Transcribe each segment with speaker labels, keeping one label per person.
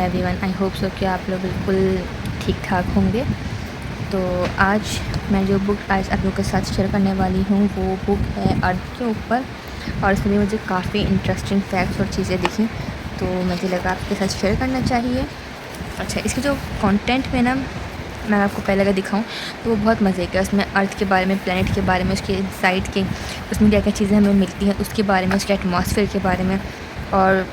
Speaker 1: Everyone, I hope so कि आप लोग बिल्कुल ठीक ठाक होंगे। तो आज मैं जो बुक आज आप लोगों के साथ शेयर करने वाली हूँ वो बुक है अर्थ के ऊपर, और इसमें मुझे काफ़ी इंटरेस्टिंग फैक्ट्स और चीज़ें दिखी, तो मुझे लगा आपके साथ शेयर करना चाहिए। अच्छा, इसके जो कंटेंट में ना मैं आपको पहले अगर दिखाऊं तो वो बहुत मज़े का। उसमें अर्थ के बारे में, प्लेनेट के बारे में, उसके साइड के उसमें क्या क्या चीज़ें हमें मिलती हैं उसके बारे में, उसके एटमॉस्फेयर के बारे में और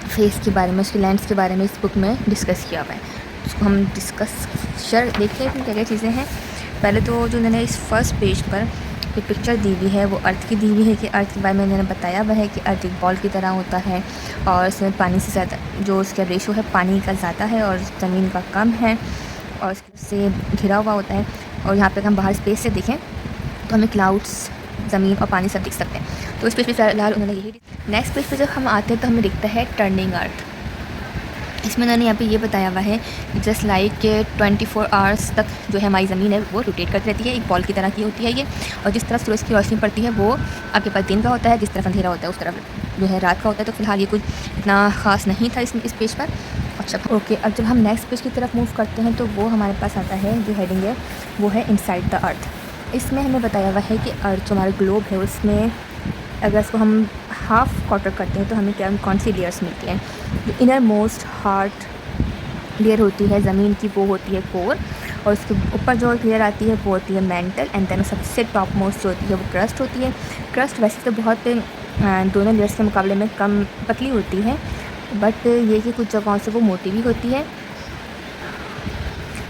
Speaker 1: फेस के बारे में, उसके लैंड्स के बारे में इस बुक में डिस्कस किया हुआ है। उसको हम देखते हैं क्या क्या चीज़ें हैं। पहले तो जो मैंने इस फर्स्ट पेज पर एक पिक्चर दी हुई है वो अर्थ की दी हुई है कि अर्थ के बारे में मैंने बताया हुआ है कि अर्थ एक बॉल की तरह होता है और इसमें पानी से ज़्यादा जो उसका रेशो है पानी का ज़्यादा है और ज़मीन का कम है और उससे घिरा हुआ होता है। और यहाँ पे हम बाहर स्पेस से देखें तो हमें क्लाउड्स, ज़मीन और पानी सब दिख सकते हैं। तो इस पेज पे फ़िलहाल उन्होंने यही। नेक्स्ट पेज पे जब हम आते हैं तो हमें दिखता है टर्निंग अर्थ। इसमें उन्होंने यहाँ पे ये बताया हुआ है कि जस्ट लाइक 24 आवर्स तक जो है हमारी ज़मीन है वो रोटेट करती रहती है, एक बॉल की तरह की होती है ये। और जिस तरफ सूरज की रोशनी पड़ती है वो आपके पास दिन का होता है, जिस तरफ अंधेरा होता है उस तरफ जो है रात का होता है। तो फिलहाल ये कुछ इतना ख़ास नहीं था इस पेज पर। अच्छा ओके, अब जब हम नेक्स्ट पेज की तरफ मूव करते हैं तो वो हमारे पास आता है, जो हेडिंग है वो है इनसाइड द अर्थ। इसमें हमें बताया हुआ है कि अर्थ जो हमारा ग्लोब है उसमें अगर इसको हम हाफ क्वार्टर करते हैं तो हमें क्या कौन सी लेयर्स मिलती हैं। जो इनर मोस्ट हार्ट लेयर होती है ज़मीन की वो होती है कोर, और उसके ऊपर जो लेयर आती है वो होती है मेंटल, एंड देन सबसे टॉप मोस्ट जो होती है वो क्रस्ट होती है। क्रस्ट वैसे तो बहुत दोनों लेयर्स के मुकाबले में कम पतली होती है, बट ये कि कुछ जगहों से वो मोटी भी होती है।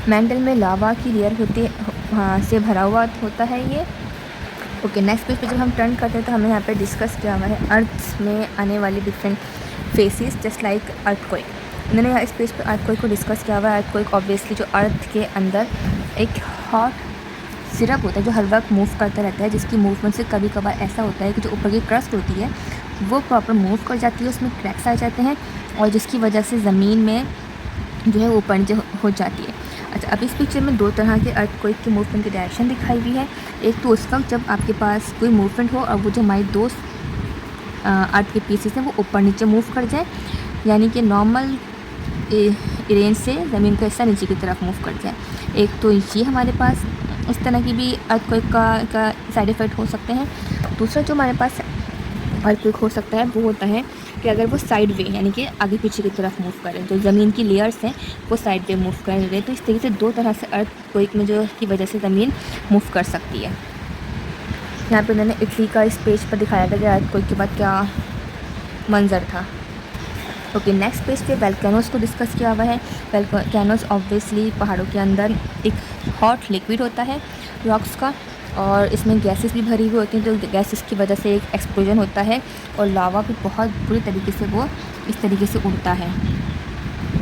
Speaker 1: मेंटल में लावा की लेयर होती है, से भरा हुआ होता है ये। ओके, नेक्स्ट पेज पे जब हम टर्न करते हैं तो हमें यहाँ पे डिस्कस किया हुआ है अर्थ में आने वाली different phases just like earthquake. उन्होंने यहाँ इस पेज पे अर्थक्वेक को डिस्कस किया हुआ है। अर्थक्वेक ऑब्वियसली जो अर्थ के अंदर एक हॉट सिरप होता है जो हर वक्त मूव करता रहता है, जिसकी मूवमेंट से कभी कभार ऐसा होता है कि जो ऊपर की क्रस्ट होती है वो प्रॉपर मूव कर जाती है, उसमें क्रैक्स आ जाते हैं और जिसकी वजह से ज़मीन में जो है ऊपर नीचे हो जाती है। अच्छा, अब इस पिक्चर में दो तरह के अर्थक्वेक की मूवमेंट की डायरेक्शन दिखाई हुई है। एक तो उस वक्त जब आपके पास कोई मूवमेंट हो और वो जो हमारे दो अर्थ के पीसेस हैं वो ऊपर नीचे मूव कर जाए, यानी कि नॉर्मल रेंज से ज़मीन का हिस्सा नीचे की तरफ मूव कर जाए। एक तो ये हमारे पास इस तरह की भी अर्थक्वेक का साइड इफ़ेक्ट हो सकते हैं। दूसरा जो हमारे पास अर्थक्वेक हो सकता है वो होता है कि अगर वो साइड वे यानी कि आगे पीछे की तरफ मूव करें, जो ज़मीन की लेयर्स हैं वो साइड वे मूव कर रहे हैं। तो इस तरीके से दो तरह से अर्थक्वेक में जो की वजह से ज़मीन मूव कर सकती है। यहाँ पे उन्होंने इटली का इस पेज पर दिखाया था कि अर्थक्वेक के बाद क्या मंजर था। ओके, नेक्स्ट पेज पे वोल्केनोस को डिस्कस किया हुआ है। वोल्केनोस ऑब्वियसली पहाड़ों के अंदर एक हॉट लिक्विड होता है रॉक्स का, और इसमें गैसेस भी भरी हुई होती हैं, तो गैसेस की वजह से एक एक्सप्लोजन होता है और लावा भी बहुत बुरी तरीके से वो इस तरीके से उड़ता है।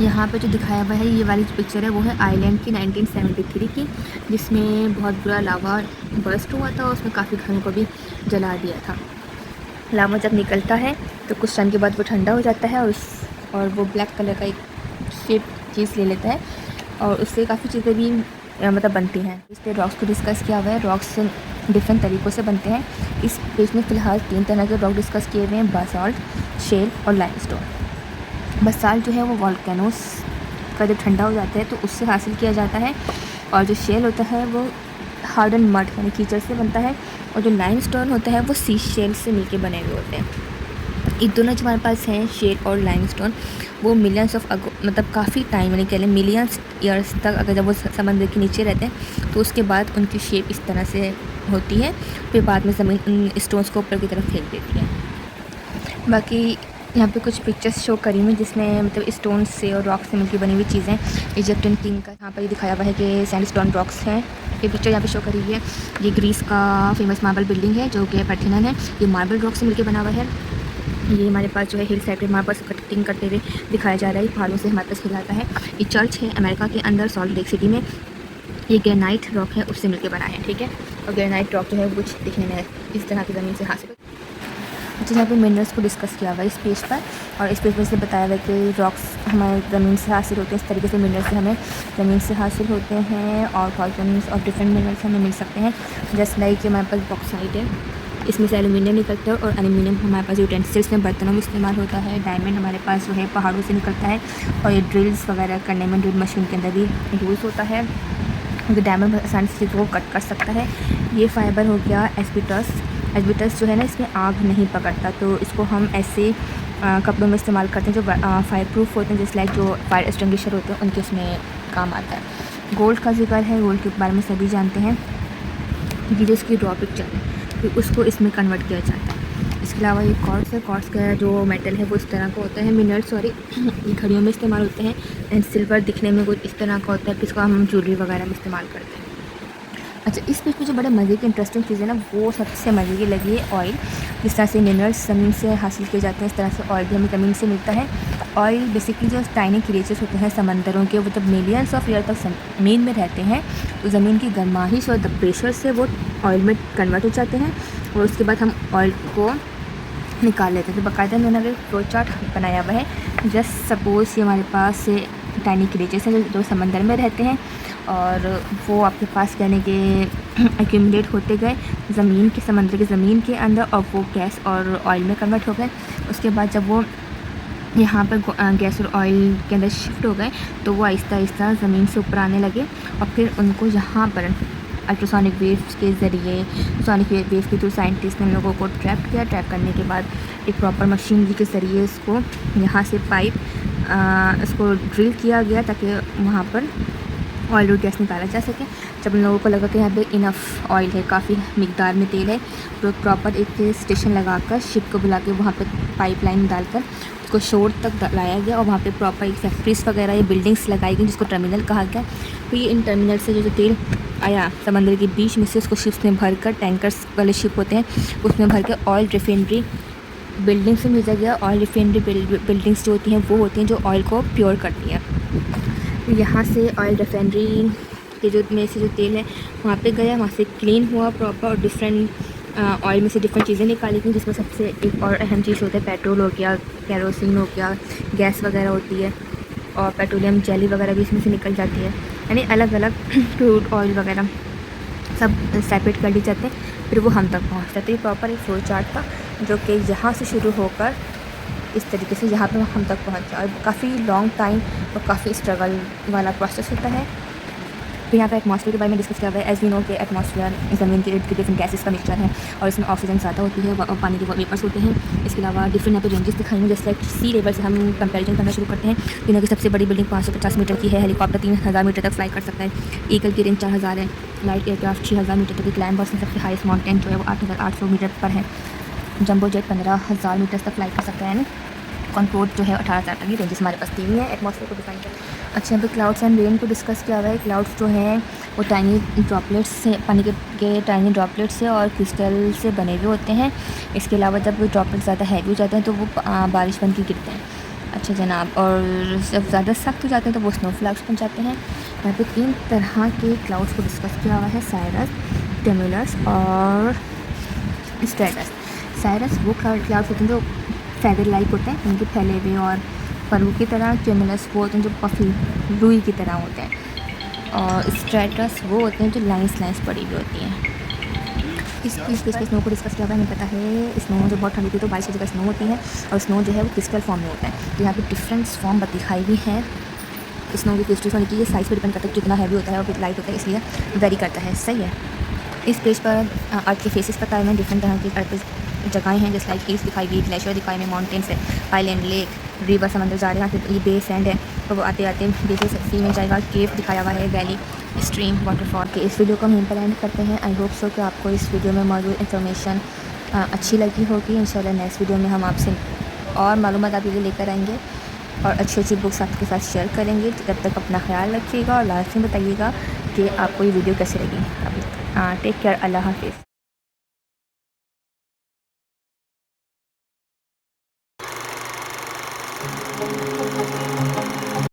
Speaker 1: यहाँ पे जो दिखाया हुआ है ये वाली जो पिक्चर है वो है आइलैंड की 1973 की, जिसमें बहुत बुरा लावा बर्स्ट हुआ था और उसमें काफ़ी घरों को भी जला दिया था। लावा जब निकलता है तो कुछ टाइम के बाद वो ठंडा हो जाता है और वो ब्लैक कलर का एक शेप चीज़ ले लेता है और उससे काफ़ी चीज़ें भी मतलब बनती हैं। इस पर रॉक्स को डिस्कस किया हुआ है। रॉक्स डिफरेंट तरीक़ों से बनते हैं। इस पेज में फ़िलहाल 3 तरह के रॉक डिस्कस किए हुए हैं, बासाल्ट, शेल और लाइमस्टोन। बासाल्ट जो है वो वोल्केनोस का जब ठंडा हो जाता है तो उससे हासिल किया जाता है, और जो शेल होता है वो हार्डन मड यानी कीचड़ से बनता है, और जो लाइमस्टोन होता है वो सी शेल से मिलके बने हुए होते हैं। ये दोनों जो हमारे पास हैं शेल और लाइमस्टोन वो मिलियंस ऑफ मतलब काफ़ी टाइम यानी कह लें मिलियंस ईयर्स तक अगर जब वो समंदर के नीचे रहते हैं तो उसके बाद उनकी शेप इस तरह से होती है, फिर बाद में ज़मीन उन स्टोन्स को ऊपर की तरफ फेंक देती है। बाकी यहाँ पे कुछ पिक्चर्स शो करी हुई जिसमें मतलब स्टोन से और रॉक से मिलकर बनी हुई चीज़ें। इजिप्टियन किंग का यहाँ पर ये दिखाया हुआ है कि सैंडस्टोन रॉक्स हैं। ये पिक्चर यहाँ पे शो करी हुई है। ये ग्रीस का फेमस मार्बल बिल्डिंग है जो कि पार्थेनॉन है, ये मार्बल रॉक से मिलकर बना हुआ है। ये हमारे पास जो है हिल साइड पे मार्बल कटिंग करते हुए दिखाया जा रहा है, पहाड़ों से हमारे पास खिलाता है। ये चर्च है अमेरिका के अंदर सॉल्ट लेक सिटी में। ये ग्रेनाइट रॉक है उससे मिलकर बना है, ठीक है। और ग्रेनाइट रॉक जो है कुछ दिखने में इस तरह की ज़मीन से हासिल। अच्छा, यहाँ पे मिनरल्स को डिस्कस किया हुआ है इस पेज पर, और इस पेज पर से बताया हुआ है कि रॉक्स हमारे ज़मीन से हासिल होते हैं। इस तरीके से मिनरल्स हमें ज़मीन से हासिल होते हैं और थाउजेंड्स और डिफरेंट मिनरल्स हमें मिल सकते हैं। जस्ट लाइक हमारे पास बॉक्साइट है, इसमें से एलुमिनियम निकलता है और एलुमिनियम हमारे पास यूटेंसिल्स में, बर्तनों में इस्तेमाल होता है। डायमंड हमारे पास जो है पहाड़ों से निकलता है और ये ड्रिल्स वगैरह करने में ड्रिल मशीन के अंदर भी यूज़ होता है, क्योंकि डायमंड आसानी से चीज़ों को कट कर सकता है। ये फाइबर हो गया एस्बेस्टस। एस्बेस्टस जो है ना, इसमें आग नहीं पकड़ता, तो इसको हम ऐसे कपड़ों में इस्तेमाल करते हैं जो फायर प्रूफ होते हैं, जैसे लाइक जो फायर एक्सटिंग्विशर होते हैं उनके उसमें काम आता है। गोल्ड का जिक्र है, गोल्ड के बारे में सभी जानते हैं कि जो इसकी रॉ पिक्चर है तो उसको इसमें कन्वर्ट किया जाता है। इसके अलावा ये कॉर्ड्स है, कॉर्ड्स का जो मेटल है वो इस तरह का होता है, मिनरल्स सॉरी ये घड़ियों में इस्तेमाल होते हैं। एंड सिल्वर दिखने में कुछ इस तरह का होता है, जिसको हम ज्वेलरी वगैरह में इस्तेमाल करते हैं। अच्छा, इस पेज पे जो बड़े मज़े की इंटरेस्टिंग चीज़ है ना, वो सबसे मज़े की लगी है ऑयल। जिस तरह से मिनरल्स ज़मीन से हासिल किए जाते हैं, इस तरह से ऑयल भी हमें ज़मीन से मिलता है। ऑयल बेसिकली जो टाइनी क्रिएचर्स होते हैं समंदरों के, वो जब मिलियंस ऑफ ईयर तक ज़मीन में रहते हैं तो ज़मीन की गर्माइश और द प्रेशर से वो ऑयल में कन्वर्ट हो जाते हैं और उसके बाद हम ऑयल को निकाल लेते हैं। तो बाकायदा मैंने अगर फ्लो चार्ट बनाया हुआ है। जस्ट सपोज़ ये हमारे पास टाइनी क्रिएचर्स हैं जो समंदर में रहते हैं और वो आपके पास कहने के एक्यूमुलेट होते गए ज़मीन के, समंदर की ज़मीन के अंदर, और वो गैस और ऑयल में कन्वर्ट हो गए। उसके बाद जब वो यहाँ पर गैस और ऑयल के अंदर शिफ्ट हो गए तो वो आहिस्ता आहिस्ता ज़मीन से ऊपर आने लगे और फिर उनको यहाँ पर अल्ट्रासोनिक वेव्स के ज़रिए, सोनिक वेव के थ्रू साइंटिस्ट ने हम लोगों को ट्रैप किया। ट्रैप करने के बाद एक प्रॉपर मशीनरी के ज़रिए उसको यहाँ से पाइप उसको ड्रिल किया गया ताकि वहाँ पर ऑयल और गैस निकाला जा सके। जब उन लोगों को लगा कि यहाँ पे इनफ ऑयल है, काफ़ी मिकदार में तेल है, तो प्रॉपर एक स्टेशन लगाकर शिप को बुला के वहाँ पे पाइपलाइन डालकर उसको शोर तक लाया गया और वहाँ पे प्रॉपर एक फैक्ट्रीज वगैरह या बिल्डिंग्स लगाई गई जिसको टर्मिनल कहा गया। तो ये इन टर्मिनल से जो तेल आया समंदर के बीच में से उसको शिप्स में भर कर, टैंकर्स वाले शिप होते हैं उसमें भर के ऑयल रिफाइनरी बिल्डिंग्स में भेजा गया। ऑयल रिफाइनरी बिल्डिंग्स जो होती हैं वो होती हैं जो ऑयल को प्योर करती हैं। तो यहाँ से ऑयल रिफाइनरी के जो में से जो तेल है वहाँ पे गया, वहाँ से क्लीन हुआ प्रॉपर और डिफरेंट ऑयल में से डिफरेंट चीज़ें निकाली गई, जिसमें सबसे एक और अहम चीज़ होता है पेट्रोल हो गया, कैरोसिन हो गया, गैस वगैरह होती है और पेट्रोलियम जेली वगैरह भी इसमें से निकल जाती है। यानी अलग अलग क्रूड ऑयल वगैरह सब सेपरेट कर ली जाते हैं, फिर वो हम तक पहुँचता है। तो ये प्रॉपर एक फ्लो चार्ट था जो कि यहाँ से शुरू होकर इस तरीके से यहाँ पे हम तक पहुँच जाए, और काफ़ी लॉन्ग टाइम और काफ़ी स्ट्रगल वाला प्रोसेस होता है। तो यहाँ पे एटमॉस्फेयर के बारे में डिस्कस किया हुआ है। एज वी नो कि एटमॉस्फेयर ज़मीन के इर्द गिर्द डिफरेंट गैसेस का मिक्सचर है और इसमें ऑक्सीजन ज़्यादा होती है और पानी के वेपर्स होते हैं। इसके अलावा डिफरेंट यहाँ पे रेंजेस दिखाई हैं, जैसे लाइक सी लेवल से हम कंपैरिजन करना शुरू करते हैं। दुनिया की सबसे बड़ी बिल्डिंग 550 मीटर की है, हेलीकॉप्टर 3000 मीटर तक फ्लाई कर सकता है, ईगल की रेंज 4000 है, लाइट एयरक्राफ्ट 6000 मीटर तक क्लाइंब, और सबसे हाईएस्ट माउंटेन जो है वो 8800 मीटर पर है। जंबो जेट 15000 मीटर तक फ्लाई कर सकता है, यानी कॉन्कोर्ड जो है 18000 तक की रेंजेस हमारे पास दी हुई है एटमॉस्फेयर को डिफाइन कर। अच्छा, यहाँ पे क्लाउड्स एंड रेन को डिस्कस किया हुआ है। क्लाउड्स जो हैं वो टाइनी ड्रॉपलेट्स से, पानी के टाइनी ड्रॉपलेट्स से और क्रिस्टल से बने हुए होते हैं। इसके अलावा जब ड्रॉपलेट्स ज़्यादा हैवी हो जाते हैं तो वो बारिश बन के गिरते हैं। अच्छा जनाब, और जब ज़्यादा सख्त हो जाते हैं तो वो स्नो फ्लैक्स बन जाते हैं। यहाँ पे 3 तरह के क्लाउड्स को डिस्कस किया हुआ है, साइरस, टेमुलस और स्ट्रेटस। साइरस वो क्लाउड्स होते हैं जो फेदर लाइक होते हैं, उनके फैले हुए और फरू की तरह। टेमुलस वो होते हैं जो पफी रुई की तरह होते हैं, और स्ट्रेटस वो होते हैं जो लाइंस पड़ी हुई होती हैं। इस पेज पे स्नो को डिस्कस किया हुआ है। हमें पता है स्नो जब बहुत ठंडी होती है तो बारिश की जगह स्नो होती है और स्नो जो है वो क्रिस्टल फॉर्म में होता है। तो यहाँ पे डिफरेंट फॉर्म दिखाई हुई है स्नो की क्रिस्टल फॉर्म की। ये साइज़ पर डिपेंड करता है कितना हैवी होता है और कितना लाइट होता है, इसलिए वेरी करता है। सही है। इस पेज पर अर्थ के फेसेस बताए हुए हैं, डिफरेंट तरह की अर्थ जगहें हैं, जैसे लाइक हिल्स दिखाई गई, ग्लेशियर दिखाई में, माउंटेन्स है, आइलैंड, लेक, रिवर, समंदर जा रहे हैं। ये बेस एंड है तो वो आते आते बेस सी में जाएगा। केव दिखाया हुआ है, वैली, स्ट्रीम, वाटरफॉल के। इस वीडियो को हम यहीं पर एंड करते हैं। आई होप सो कि आपको इस वीडियो में मौजूद इन्फॉर्मेशन अच्छी लगी होगी। इंशाल्लाह नेक्स्ट वीडियो में हम आपसे और मालूमात आपके लिए लेकर आएंगे और अच्छी अच्छी बुक्स आपके साथ शेयर करेंगे। तब तक अपना ख्याल रखिएगा और लास्ट में बताइएगा कि आपको ये वीडियो कैसे लगी। टेक केयर, अल्लाह हाफिज़।